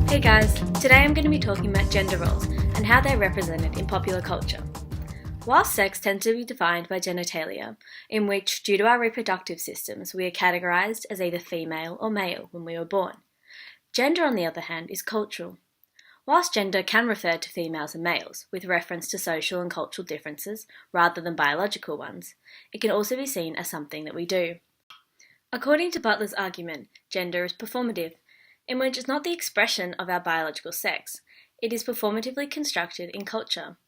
Hey guys, today I'm going to be talking about gender roles and how they're represented in popular culture. While sex tends to be defined by genitalia, in which, due to our reproductive systems, we are categorised as either female or male when we were born, gender, on the other hand, is cultural. Whilst gender can refer to females and males, with reference to social and cultural differences rather than biological ones, it can also be seen as something that we do. According to Butler's argument, gender is performative, in which it's not the expression of our biological sex, it is performatively constructed in culture.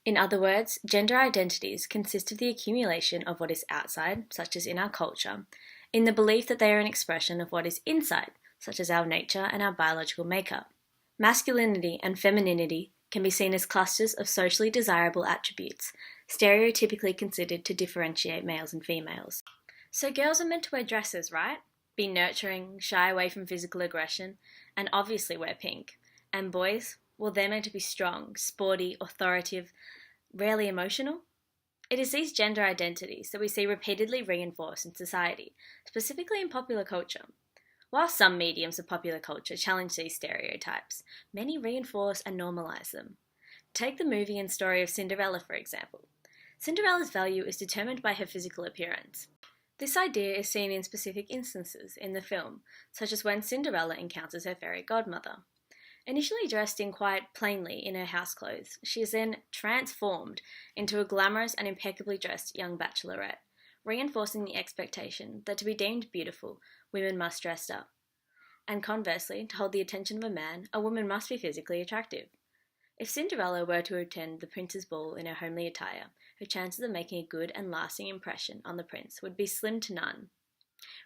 In other words, gender identities consist of the accumulation of what is outside, such as in our culture, in the belief that they are an expression of what is inside, such as our nature and our biological makeup. Masculinity and femininity can be seen as clusters of socially desirable attributes, stereotypically considered to differentiate males and females. So girls are meant to wear dresses, right? Be nurturing, shy away from physical aggression, and obviously wear pink. And boys, well, they're meant to be strong, sporty, authoritative, rarely emotional. It is these gender identities that we see repeatedly reinforced in society, specifically in popular culture. While some mediums of popular culture challenge these stereotypes, many reinforce and normalise them. Take the movie and story of Cinderella, for example. Cinderella's value is determined by her physical appearance. This idea is seen in specific instances in the film, such as when Cinderella encounters her fairy godmother. Initially dressed in quite plainly in her house clothes, she is then transformed into a glamorous and impeccably dressed young bachelorette, reinforcing the expectation that to be deemed beautiful, women must dress up. And conversely, to hold the attention of a man, a woman must be physically attractive. If Cinderella were to attend the prince's ball in her homely attire, her chances of making a good and lasting impression on the prince would be slim to none,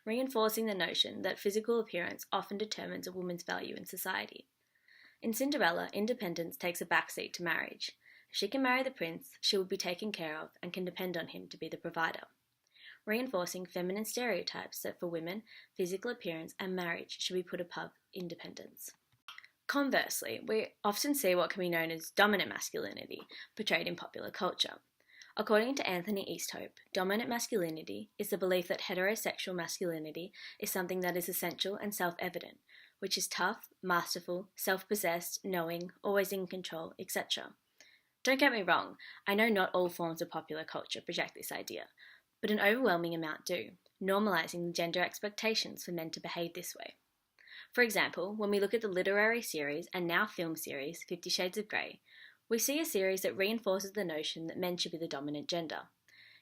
reinforcing the notion that physical appearance often determines a woman's value in society. In Cinderella, independence takes a backseat to marriage. If she can marry the prince, she will be taken care of and can depend on him to be the provider, reinforcing feminine stereotypes that for women, physical appearance and marriage should be put above independence. Conversely, we often see what can be known as dominant masculinity portrayed in popular culture. According to Anthony Easthope, dominant masculinity is the belief that heterosexual masculinity is something that is essential and self-evident, which is tough, masterful, self-possessed, knowing, always in control, etc. Don't get me wrong, I know not all forms of popular culture project this idea, but an overwhelming amount do, normalising the gender expectations for men to behave this way. For example, when we look at the literary series and now film series 50 Shades of Grey, we see a series that reinforces the notion that men should be the dominant gender,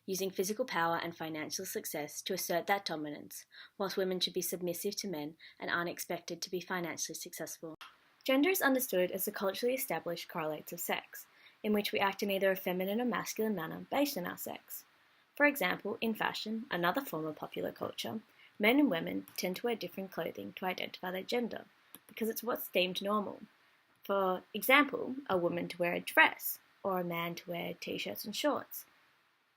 using physical power and financial success to assert that dominance, whilst women should be submissive to men and aren't expected to be financially successful. Gender is understood as the culturally established correlates of sex, in which we act in either a feminine or masculine manner based on our sex. For example, in fashion, another form of popular culture, men and women tend to wear different clothing to identify their gender, because it's what's deemed normal. For example, a woman to wear a dress, or a man to wear t-shirts and shorts.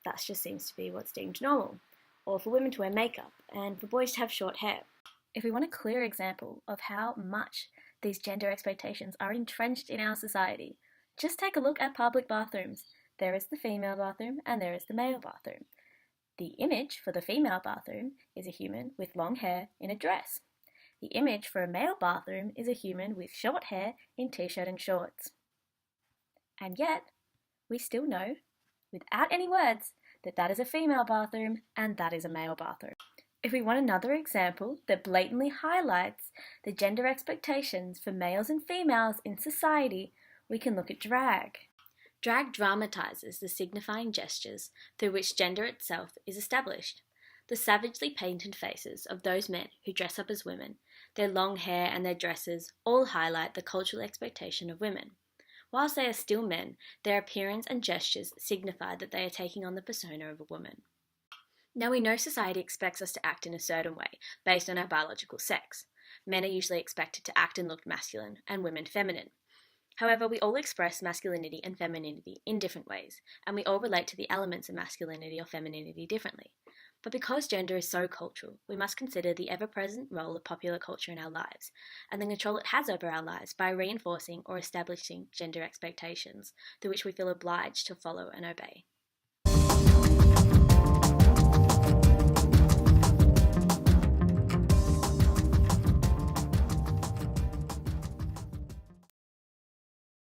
That just seems to be what's deemed normal. Or for women to wear makeup, and for boys to have short hair. If we want a clear example of how much these gender expectations are entrenched in our society, just take a look at public bathrooms. There is the female bathroom and there is the male bathroom. The image for the female bathroom is a human with long hair in a dress. The image for a male bathroom is a human with short hair in t-shirt and shorts. And yet, we still know, without any words, that that is a female bathroom and that is a male bathroom. If we want another example that blatantly highlights the gender expectations for males and females in society, we can look at drag. Drag dramatizes the signifying gestures through which gender itself is established. The savagely painted faces of those men who dress up as women, their long hair and their dresses all highlight the cultural expectation of women. Whilst they are still men, their appearance and gestures signify that they are taking on the persona of a woman. Now we know society expects us to act in a certain way, based on our biological sex. Men are usually expected to act and look masculine, and women feminine. However, we all express masculinity and femininity in different ways, and we all relate to the elements of masculinity or femininity differently. But because gender is so cultural, we must consider the ever-present role of popular culture in our lives, and the control it has over our lives by reinforcing or establishing gender expectations, through which we feel obliged to follow and obey.